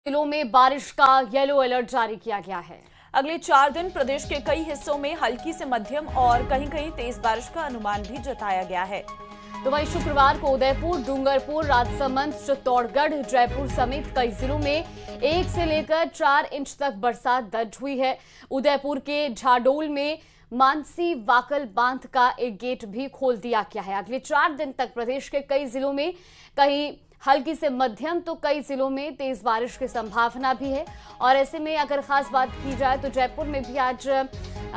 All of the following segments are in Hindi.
जिलों में बारिश का येलो अलर्ट जारी किया गया है। अगले 4 दिन प्रदेश के कई हिस्सों में हल्की से मध्यम और कहीं-कहीं तेज बारिश का अनुमान भी जताया गया है। तो वहीं शुक्रवार को उदयपुर, डूंगरपुर, राजसमंद, चित्तौड़गढ़, जयपुर समेत कई जिलों में 1 से लेकर 4 इंच तक बरसात दर्ज हुई है। उदयपुर के झाडोल में मानसी वाकल बांध का एक गेट भी खोल दिया गया है। अगले 4 दिन तक प्रदेश के कई जिलों में कहीं हल्की से मध्यम तो कई जिलों में तेज बारिश की संभावना भी है। और ऐसे में अगर खास बात की जाए तो जयपुर में भी आज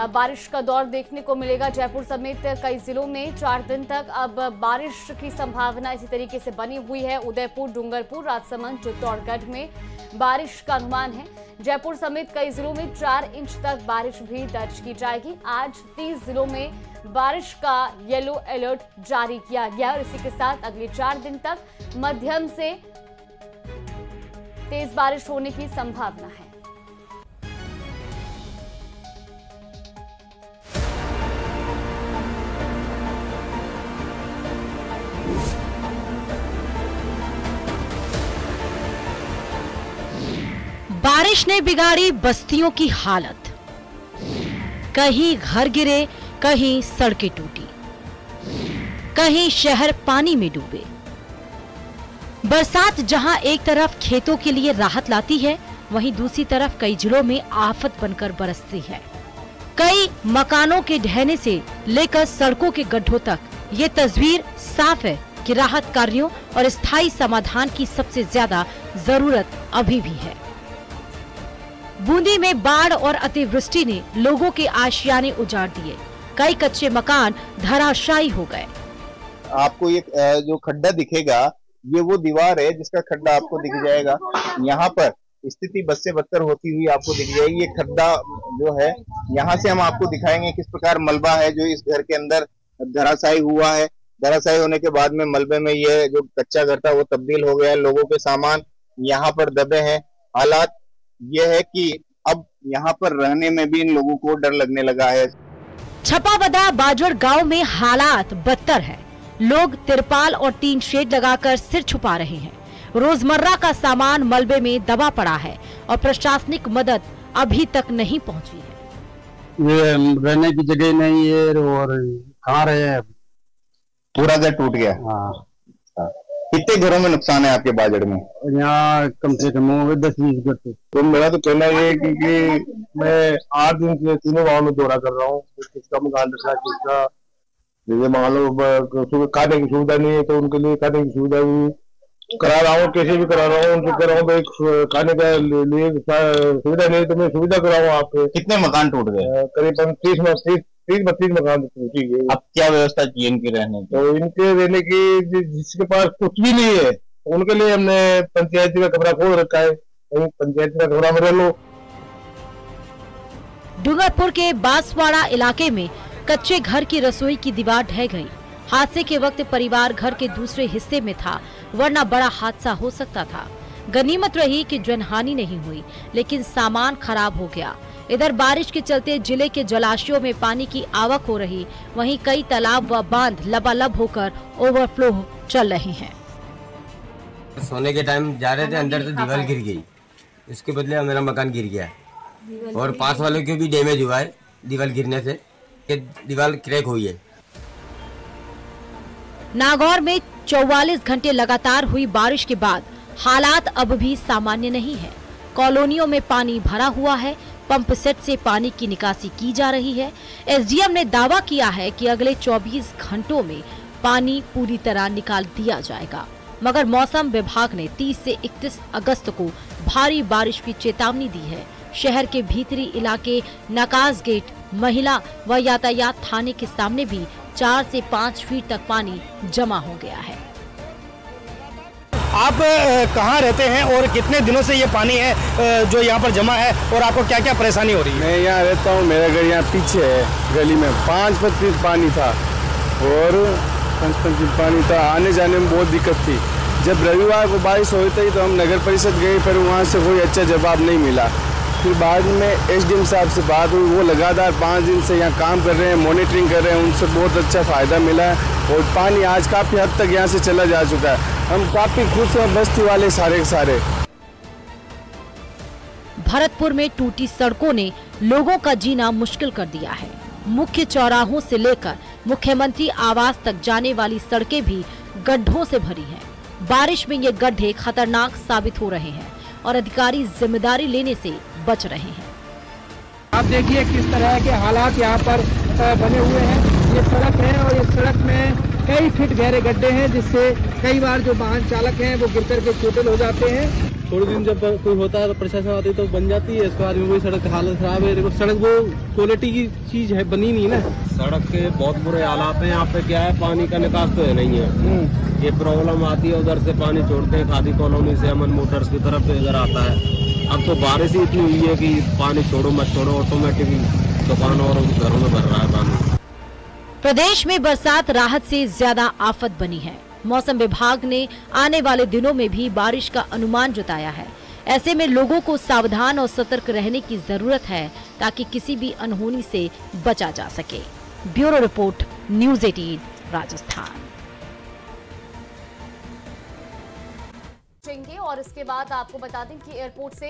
बारिश का दौर देखने को मिलेगा। जयपुर समेत कई जिलों में 4 दिन तक अब बारिश की संभावना इसी तरीके से बनी हुई है। उदयपुर, डूंगरपुर, राजसमंद, चित्तौड़गढ़ में बारिश का अनुमान है। जयपुर समेत कई जिलों में 4 इंच तक बारिश भी दर्ज की जाएगी। आज 30 जिलों में बारिश का येलो अलर्ट जारी किया गया और इसी के साथ अगले 4 दिन तक मध्यम से तेज बारिश होने की संभावना है। बारिश ने बिगाड़ी बस्तियों की हालत। कहीं घर गिरे, कहीं सड़कें टूटी, कहीं शहर पानी में डूबे। बरसात जहां एक तरफ खेतों के लिए राहत लाती है, वहीं दूसरी तरफ कई जिलों में आफत बनकर बरसती है। कई मकानों के ढहने से लेकर सड़कों के गड्ढों तक ये तस्वीर साफ है कि राहत कार्यों और स्थायी समाधान की सबसे ज्यादा जरूरत अभी भी है। बूंदी में बाढ़ और अतिवृष्टि ने लोगों के आशियाने उजाड़ दिए। कई कच्चे मकान धराशायी हो गए। आपको ये जो खड्डा दिखेगा, ये वो दीवार है जिसका खड्डा आपको दिख जाएगा। यहाँ पर स्थिति बद से बदतर होती हुई आपको दिख जाएगी। ये खड्डा जो है, यहाँ से हम आपको दिखाएंगे किस प्रकार मलबा है जो इस घर के अंदर धराशायी हुआ है। धराशायी होने के बाद में मलबे में ये जो कच्चा घर था वो तब्दील हो गया है। लोगों के सामान यहाँ पर दबे हैं। हालात ये है कि अब यहाँ पर रहने में भी इन लोगों को डर लगने लगा है। छपावदा बाजड़ गांव में हालात बदतर है। लोग तिरपाल और टीन शेड लगाकर सिर छुपा रहे हैं। रोजमर्रा का सामान मलबे में दबा पड़ा है और प्रशासनिक मदद अभी तक नहीं पहुंची है। ये रहने की जगह नहीं है और कहाँ रहे, पूरा घर टूट गया। हाँ। कितने घरों में नुकसान है आपके बाजड़ में? यहाँ कम से कम 10-20 घर थे। तो मेरा तो कहना ये है क्योंकि मैं 8 दिन से तीनों गाँव में दौरा कर रहा हूँ। किसका मकान रखा, किसका जैसे मान लो खाने की सुविधा नहीं है तो उनके लिए खाने की सुविधा भी करा रहा हूँ। कैसे भी करा रहा हूँ, उनको कह रहा हूँ भाई खाने का लिए सुविधा नहीं तो मैं सुविधा कराऊँ आपके। कितने मकान टूट गए? करीबन 30-32 मकान टूटी गई। अब क्या व्यवस्था की इनके रहने की? तो इनके रहने की जिसके पास कुछ भी नहीं है उनके लिए हमने पंचायती का कमरा खोल रखा है। पंचायती का कमरा में रह लो। डूंगरपुर के बांसवाड़ा इलाके में कच्चे घर की रसोई की दीवार ढह गई। हादसे के वक्त परिवार घर के दूसरे हिस्से में था, वरना बड़ा हादसा हो सकता था। गनीमत रही कि जनहानि नहीं हुई, लेकिन सामान खराब हो गया। इधर बारिश के चलते जिले के जलाशयों में पानी की आवक हो रही, वहीं कई तालाब व बांध लबालब होकर ओवरफ्लो चल रहे हैं। सोने के टाइम जा रहे थे, अंदर से दीवार गिर गई। इसके बदले मेरा मकान गिर गया और पास वालों के भी डैमेज हुआ है दीवार गिरने से। दीवार क्रैक हुई है। नागौर में 44 घंटे लगातार हुई बारिश के बाद हालात अब भी सामान्य नहीं है। कॉलोनियों में पानी भरा हुआ है। पंप सेट से पानी की निकासी की जा रही है। एसडीएम ने दावा किया है कि अगले 24 घंटों में पानी पूरी तरह निकाल दिया जाएगा, मगर मौसम विभाग ने 30 से 31 अगस्त को भारी बारिश की चेतावनी दी है। शहर के भीतरी इलाके, नकाज गेट, महिला व यातायात थाने के सामने भी 4 से 5 फीट तक पानी जमा हो गया है। आप कहाँ रहते हैं और कितने दिनों से ये पानी है जो यहाँ पर जमा है और आपको क्या क्या परेशानी हो रही है? मैं यहाँ रहता हूँ, मेरा घर यहाँ पीछे है। गली में 5 फीट पानी था और 5 फीट पानी था। आने जाने में बहुत दिक्कत थी। जब रविवार को बारिश हुई थी तो हम नगर परिषद गए, पर वहाँ से कोई अच्छा जवाब नहीं मिला। फिर बाद में एसडीएम साहब से बात हुई, वो लगातार 5 दिन से यहाँ काम कर रहे हैं, मॉनिटरिंग कर रहे हैं। उनसे बहुत अच्छा फ़ायदा मिला है और पानी आज काफ़ी हद तक यहाँ से चला जा चुका है। हम काफ़ी खुश हैं बस्ती वाले सारे के सारे। भरतपुर में टूटी सड़कों ने लोगों का जीना मुश्किल कर दिया है। मुख्य चौराहों से लेकर मुख्यमंत्री आवास तक जाने वाली सड़कें भी गड्ढों से भरी हैं। बारिश में ये गड्ढे खतरनाक साबित हो रहे हैं और अधिकारी जिम्मेदारी लेने से बच रहे हैं। आप देखिए किस तरह के हालात यहाँ पर बने हुए हैं। ये सड़क है और इस सड़क में कई फीट गहरे गड्ढे हैं, जिससे कई बार जो वाहन चालक हैं वो गिर करके चोटिल हो जाते हैं। थोड़े दिन जब कोई होता है तो प्रशासन आती है तो बन जाती है, इसके बाद में वही सड़क हालत खराब है। देखो सड़क वो क्वालिटी की चीज है, बनी नहीं ना। सड़क के बहुत बुरे हालात हैं। यहाँ पे क्या है, पानी का निकास तो है नहीं है। ये प्रॉब्लम आती है, उधर से पानी छोड़ते हैं खादी कॉलोनी से अमन मोटर्स की तरफ इधर आता है। अब तो बारिश ही इतनी हुई है कि पानी छोड़ो मत छोड़ो, ऑटोमेटिकली दुकानों और घरों में भर रहा है पानी। प्रदेश में बरसात राहत से ज्यादा आफत बनी है। मौसम विभाग ने आने वाले दिनों में भी बारिश का अनुमान जताया है। ऐसे में लोगों को सावधान और सतर्क रहने की जरूरत है ताकि किसी भी अनहोनी से बचा जा सके। Bureau report, news 18 Rajasthan. और इसके बाद आपको बता दें कि एयरपोर्ट से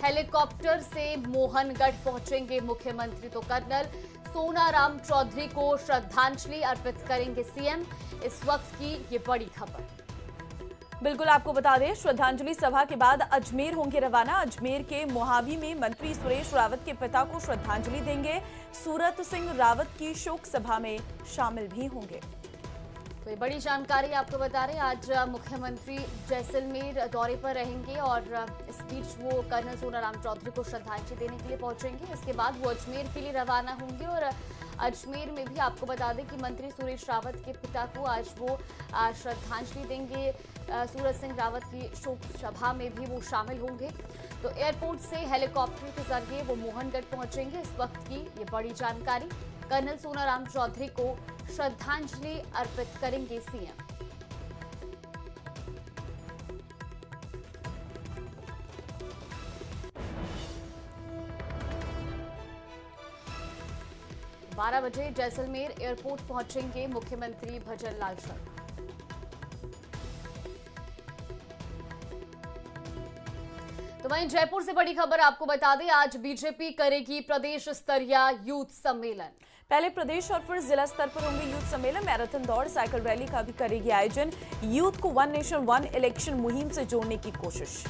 हेलीकॉप्टर से मोहनगढ़ पहुंचेंगे मुख्यमंत्री। तो कर्नल सोनाराम चौधरी को श्रद्धांजलि अर्पित करेंगे सीएम। इस वक्त की ये बड़ी खबर। बिल्कुल आपको बता दें, श्रद्धांजलि सभा के बाद अजमेर होंगे रवाना। अजमेर के मोहावी में मंत्री सुरेश रावत के पिता को श्रद्धांजलि देंगे। सूरत सिंह रावत की शोक सभा में शामिल भी होंगे। तो ये बड़ी जानकारी आपको बता रहे हैं। आज मुख्यमंत्री जैसलमेर दौरे पर रहेंगे और इस बीच वो कर्नल सोनाराम चौधरी को श्रद्धांजलि देने के लिए पहुंचेंगे। इसके बाद वो अजमेर के लिए रवाना होंगे और अजमेर में भी आपको बता दें कि मंत्री सुरेश रावत के पिता को आज वो श्रद्धांजलि देंगे। सूरज सिंह रावत की शोक सभा में भी वो शामिल होंगे। तो एयरपोर्ट से हेलीकॉप्टर के जरिए वो मोहनगढ़ पहुंचेंगे। इस वक्त की ये बड़ी जानकारी। कर्नल सोनाराम चौधरी को श्रद्धांजलि अर्पित करेंगे सीएम। बारह बजे जैसलमेर एयरपोर्ट पहुंचेंगे मुख्यमंत्री भजनलाल शर्मा। तो वहीं जयपुर से बड़ी खबर आपको बता दें, आज बीजेपी करेगी प्रदेश स्तरीय यूथ सम्मेलन। पहले प्रदेश और फिर जिला स्तर पर होंगे यूथ सम्मेलन। मैराथन दौड़, साइकिल रैली का भी करेगी आयोजन। यूथ को वन नेशन वन इलेक्शन मुहिम से जोड़ने की कोशिश।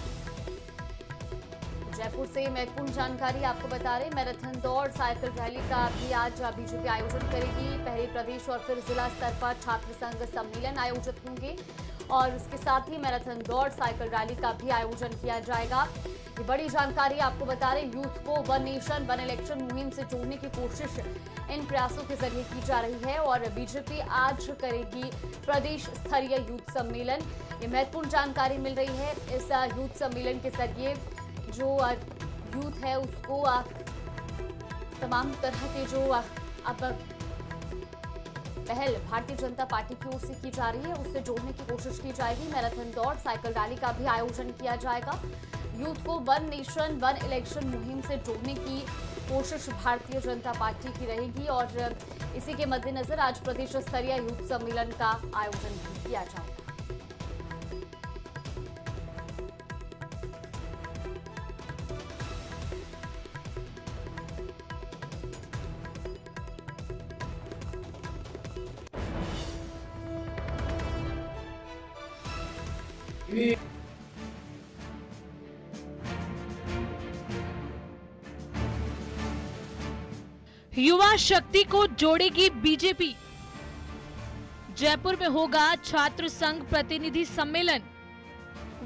जयपुर से महत्वपूर्ण जानकारी आपको बता रहे, मैराथन दौड़, साइकिल रैली का भी आज बीजेपी आयोजन करेगी। पहले प्रदेश और फिर जिला स्तर पर छात्र संघ सम्मेलन आयोजित होंगे और इसके साथ ही मैराथन दौड़, साइकिल रैली का भी आयोजन किया जाएगा। ये बड़ी जानकारी आपको बता रहे, यूथ को वन नेशन वन इलेक्शन मुहिम से जोड़ने की कोशिश इन प्रयासों के जरिए की जा रही है और बीजेपी आज करेगी प्रदेश स्तरीय यूथ सम्मेलन। ये महत्वपूर्ण जानकारी मिल रही है। इस यूथ सम्मेलन के जरिए जो यूथ है उसको तमाम तरह के जो अब पहल भारतीय जनता पार्टी की ओर से की जा रही है उससे जोड़ने की कोशिश की जाएगी। मैराथन दौड़, साइकिल रैली का भी आयोजन किया जाएगा। यूथ को वन नेशन वन इलेक्शन मुहिम से जोड़ने की कोशिश भारतीय जनता पार्टी की रहेगी और इसी के मद्देनजर आज प्रदेश स्तरीय यूथ सम्मेलन का आयोजन भी किया जाएगा। युवा शक्ति को जोड़ेगी बीजेपी। जयपुर में होगा छात्र संघ प्रतिनिधि सम्मेलन।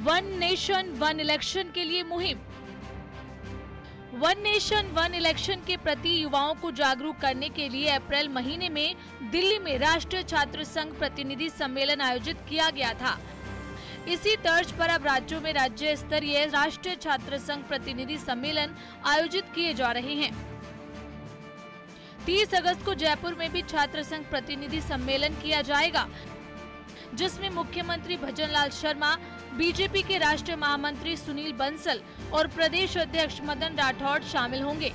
वन नेशन वन इलेक्शन के लिए मुहिम। वन नेशन वन इलेक्शन के प्रति युवाओं को जागरूक करने के लिए अप्रैल महीने में दिल्ली में राष्ट्रीय छात्र संघ प्रतिनिधि सम्मेलन आयोजित किया गया था। इसी तर्ज पर अब राज्यों में राज्य स्तरीय राष्ट्रीय छात्र संघ प्रतिनिधि सम्मेलन आयोजित किए जा रहे हैं। 30 अगस्त को जयपुर में भी छात्र संघ प्रतिनिधि सम्मेलन किया जाएगा, जिसमें मुख्यमंत्री भजनलाल शर्मा, बीजेपी के राष्ट्रीय महामंत्री सुनील बंसल और प्रदेश अध्यक्ष मदन राठौड़ शामिल होंगे।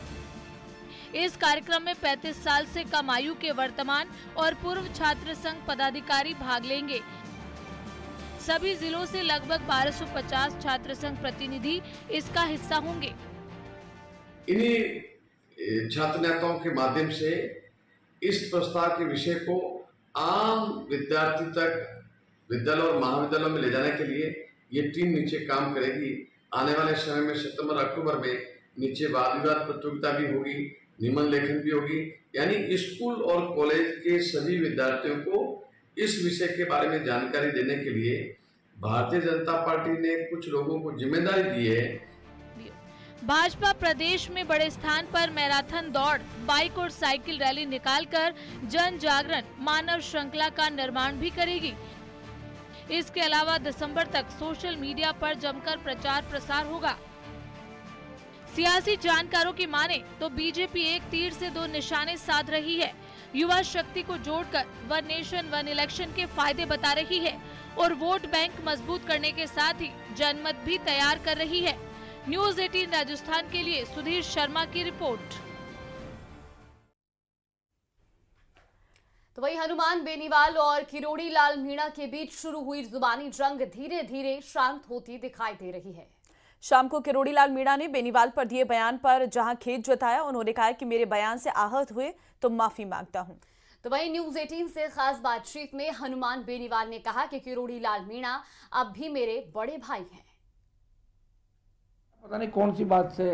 इस कार्यक्रम में 35 साल से कम आयु के वर्तमान और पूर्व छात्र संघ पदाधिकारी भाग लेंगे। सभी जिलों से लगभग 1250 छात्र संघ प्रतिनिधि इसका हिस्सा होंगे। इन्हीं छात्र नेताओं के माध्यम से इस प्रस्ताव के विषय को आम विद्यार्थी तक विद्यालय और महाविद्यालयों में ले जाने के लिए ये टीम नीचे काम करेगी। आने वाले समय में सितंबर अक्टूबर में नीचे वाद विवाद प्रतियोगिता भी होगी, निबंध लेखन भी होगी, यानी स्कूल और कॉलेज के सभी विद्यार्थियों को इस विषय के बारे में जानकारी देने के लिए भारतीय जनता पार्टी ने कुछ लोगों को जिम्मेदारी दी है। भाजपा प्रदेश में बड़े स्थान पर मैराथन दौड़, बाइक और साइकिल रैली निकालकर जन जागरण, मानव श्रृंखला का निर्माण भी करेगी। इसके अलावा दिसंबर तक सोशल मीडिया पर जमकर प्रचार प्रसार होगा। सियासी जानकारों की माने तो बीजेपी एक तीर से दो निशाने साध रही है। युवा शक्ति को जोड़कर वन नेशन वन इलेक्शन के फायदे बता रही है और वोट बैंक मजबूत करने के साथ ही जनमत भी तैयार कर रही है। न्यूज़ 18 राजस्थान के लिए सुधीर शर्मा की रिपोर्ट। तो वही हनुमान बेनीवाल और किरोड़ी लाल मीणा के बीच शुरू हुई जुबानी जंग धीरे धीरे शांत होती दिखाई दे रही है। शाम को किरोड़ी लाल मीणा ने बेनीवाल पर दिए बयान पर जहां खेद जताया, उन्होंने कहा कि मेरे बयान से आहत हुए तो माफी मांगता हूं। तो वही न्यूज़ 18 से खास बातचीत में हनुमान बेनीवाल ने कहा कि किरोड़ी लाल मीणा अब भी मेरे बड़े भाई हैं। पता नहीं कौन सी बात से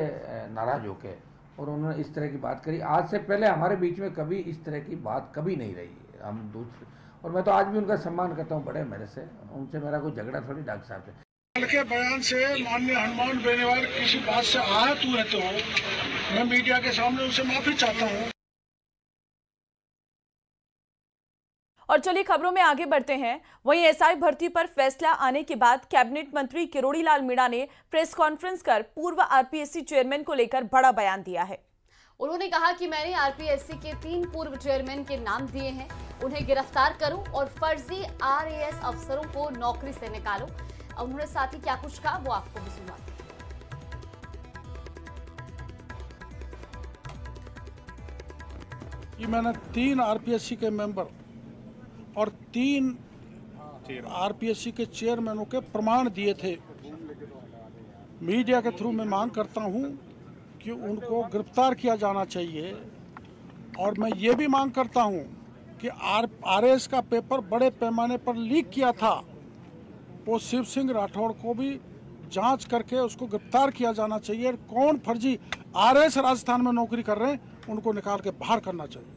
नाराज होके और उन्होंने इस तरह की बात करी। आज से पहले हमारे बीच में कभी इस तरह की बात कभी नहीं रही। हम दूसरे, और मैं तो आज भी उनका सम्मान करता हूँ, बड़े मेरे से, उनसे मेरा कोई झगड़ा थोड़ी डॉक्टर साहब से। के बयान से माननीय हनुमान बेनीवाल किसी बात से आहत हुए तो मैं मीडिया के सामने उनसे माफी चाहता हूँ। और चलिए खबरों में आगे बढ़ते हैं। वहीं एसआई भर्ती पर फैसला आने के बाद कैबिनेट मंत्री किरोड़ी लाल मीणा ने प्रेस कॉन्फ्रेंस कर पूर्व आरपीएससी चेयरमैन को लेकर बड़ा बयान दिया है। उन्होंने कहा कि मैंने आरपीएससी के 3 पूर्व चेयरमैन के नाम दिए हैं, उन्हें गिरफ्तार करो और फर्जी आरएएस अफसरों को नौकरी से निकालो। उन्होंने साथ ही क्या कुछ कहा वो आपको भी सुनाते हैं। कि मैंने 3 आरपीएससी के मेंबर और 3 आरपीएससी के चेयरमैनों के प्रमाण दिए थे। मीडिया के थ्रू मैं मांग करता हूं कि उनको गिरफ्तार किया जाना चाहिए। और मैं ये भी मांग करता हूं कि आरएएस का पेपर बड़े पैमाने पर लीक किया था, वो शिव सिंह राठौड़ को भी जांच करके उसको गिरफ्तार किया जाना चाहिए। कौन फर्जी आरएएस राजस्थान में नौकरी कर रहे हैं उनको निकाल के बाहर करना चाहिए।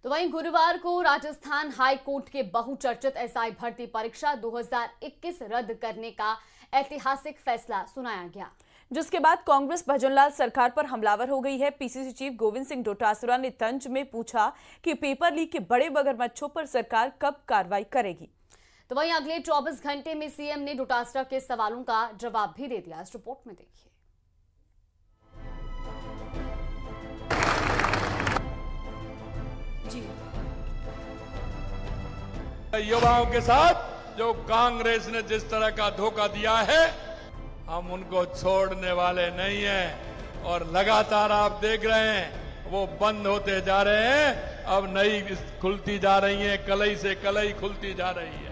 तो वहीं गुरुवार को राजस्थान हाई कोर्ट के बहुचर्चित एसआई भर्ती परीक्षा 2021 रद्द करने का ऐतिहासिक फैसला सुनाया गया, जिसके बाद कांग्रेस भजनलाल सरकार पर हमलावर हो गई है। पीसीसी चीफ गोविंद सिंह डोटासरा ने तंज में पूछा कि पेपर लीक के बड़े मगरमच्छों पर सरकार कब कार्रवाई करेगी। तो वहीं अगले 24 घंटे में सीएम ने डोटासरा के सवालों का जवाब भी दे दिया। इस रिपोर्ट में देखिए। युवाओं के साथ जो कांग्रेस ने जिस तरह का धोखा दिया है, हम उनको छोड़ने वाले नहीं हैं। और लगातार आप देख रहे हैं वो बंद होते जा रहे हैं, अब नई खुलती जा रही है, कलई से कलई खुलती जा रही है।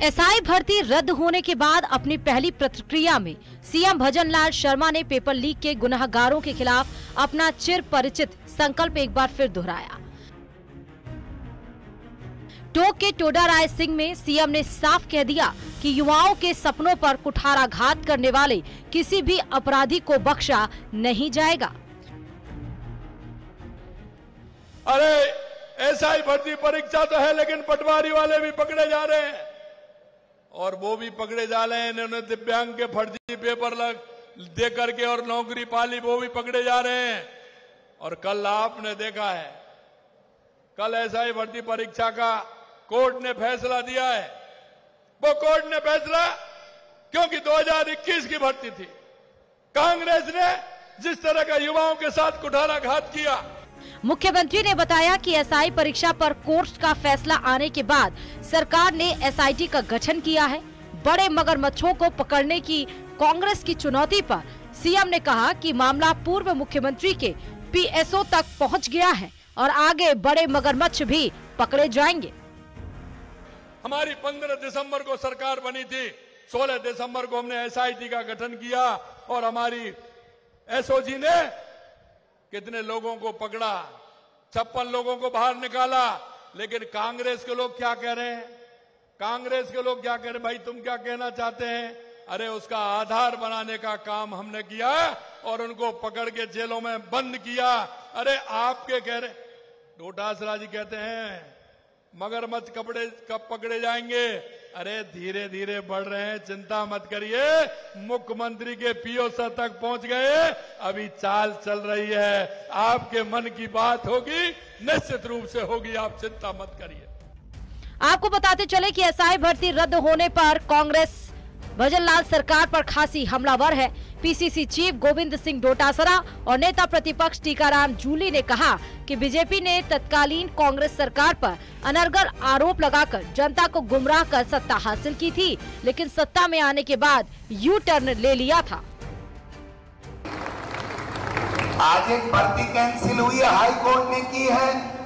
एसआई भर्ती रद्द होने के बाद अपनी पहली प्रतिक्रिया में सीएम भजनलाल शर्मा ने पेपर लीक के गुनहगारों के खिलाफ अपना चिर परिचित संकल्प एक बार फिर दोहराया। टोंक के टोडा राय सिंह में सीएम ने साफ कह दिया कि युवाओं के सपनों पर कुठाराघात करने वाले किसी भी अपराधी को बख्शा नहीं जाएगा। अरे एसआई भर्ती परीक्षा तो है, लेकिन पटवारी वाले भी पकड़े जा रहे हैं और वो भी पकड़े जा रहे हैं। इन्होंने दिव्यांग के फर्जी पेपर दे करके और नौकरी पाली, वो भी पकड़े जा रहे हैं। और कल आपने देखा है, कल एसआई भर्ती परीक्षा का कोर्ट ने फैसला दिया है। वो कोर्ट ने फैसला क्योंकि 2021 की भर्ती थी, कांग्रेस ने जिस तरह का युवाओं के साथ कुठाराघात किया। मुख्यमंत्री ने बताया कि एसआई परीक्षा पर कोर्ट का फैसला आने के बाद सरकार ने एसआईटी का गठन किया है। बड़े मगरमच्छों को पकड़ने की कांग्रेस की चुनौती पर सीएम ने कहा कि मामला पूर्व मुख्यमंत्री के पीएसओ तक पहुंच गया है और आगे बड़े मगरमच्छ भी पकड़े जाएंगे। हमारी 15 दिसंबर को सरकार बनी थी, 16 दिसंबर को हमने SIT का गठन किया और हमारी SOG ने कितने लोगों को पकड़ा, 56 लोगों को बाहर निकाला। लेकिन कांग्रेस के लोग क्या कह रहे हैं? कांग्रेस के लोग क्या कह रहे हैं? भाई तुम क्या कहना चाहते हैं? अरे उसका आधार बनाने का काम हमने किया और उनको पकड़ के जेलों में बंद किया। अरे आपके कह रहे, डोटासरा जी कहते हैं मगरमच्छ कब पकड़े जाएंगे? अरे धीरे धीरे बढ़ रहे हैं, चिंता मत करिए। मुख्यमंत्री के PO सर तक पहुंच गए, अभी चाल चल रही है। आपके मन की बात होगी, निश्चित रूप से होगी, आप चिंता मत करिए। आपको बताते चले कि SI भर्ती रद्द होने पर कांग्रेस भजनलाल सरकार पर खासी हमलावर है। PCC चीफ गोविंद सिंह डोटासरा और नेता प्रतिपक्ष टीकाराम जूली ने कहा कि बीजेपी ने तत्कालीन कांग्रेस सरकार पर अनर्गल आरोप लगाकर जनता को गुमराह कर सत्ता हासिल की थी, लेकिन सत्ता में आने के बाद यू टर्न ले लिया था। आज एक भर्ती कैंसिल हुई है, हाई कोर्ट ने की है।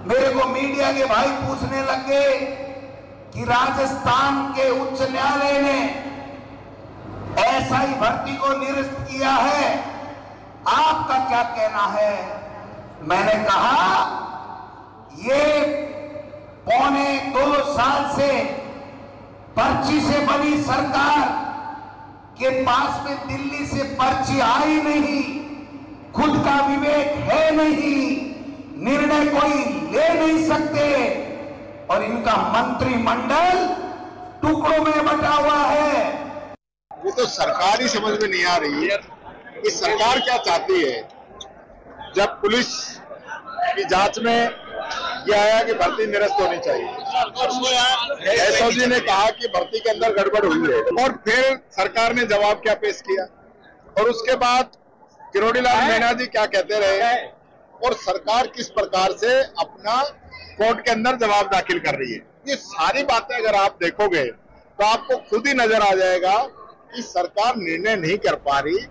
मेरे को मीडिया के भाई पूछने लगे कि राजस्थान के उच्च न्यायालय ने SI भर्ती को निरस्त किया है, आपका क्या कहना है? मैंने कहा ये 1.25 साल से पर्ची से बनी सरकार के पास में दिल्ली से पर्ची आई नहीं, खुद का विवेक है नहीं, निर्णय कोई ले नहीं सकते और इनका मंत्रिमंडल टुकड़ों में बटा हुआ है। ये तो सरकार ही समझ में नहीं आ रही है कि सरकार क्या चाहती है। जब पुलिस की जांच में यह आया कि भर्ती निरस्त होनी चाहिए, SOG ने कहा कि भर्ती के अंदर गड़बड़ हुई है और फिर सरकार ने जवाब क्या पेश किया और उसके बाद किरोड़ीलाल मीणा जी क्या कहते रहे और सरकार किस प्रकार से अपना कोर्ट के अंदर जवाब दाखिल कर रही है। ये सारी बातें अगर आप देखोगे तो आपको खुद ही नजर आ जाएगा कि सरकार निर्णय नहीं कर पा रही।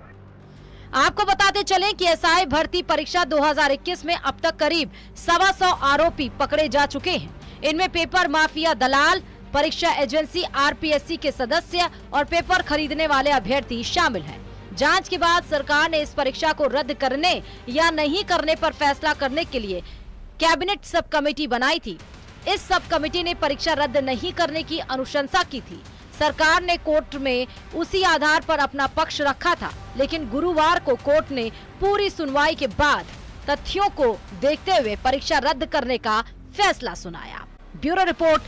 आपको बताते चलें कि SI भर्ती परीक्षा 2021 में अब तक करीब 125 आरोपी पकड़े जा चुके हैं। इनमें पेपर माफिया दलाल, परीक्षा एजेंसी RPSC के सदस्य और पेपर खरीदने वाले अभ्यर्थी शामिल हैं। जांच के बाद सरकार ने इस परीक्षा को रद्द करने या नहीं करने पर फैसला करने के लिए कैबिनेट सब कमेटी बनाई थी। इस सब कमेटी ने परीक्षा रद्द नहीं करने की अनुशंसा की थी। सरकार ने कोर्ट में उसी आधार पर अपना पक्ष रखा था, लेकिन गुरुवार को कोर्ट ने पूरी सुनवाई के बाद तथ्यों को देखते हुए परीक्षा रद्द करने का फैसला सुनाया। Bureau report.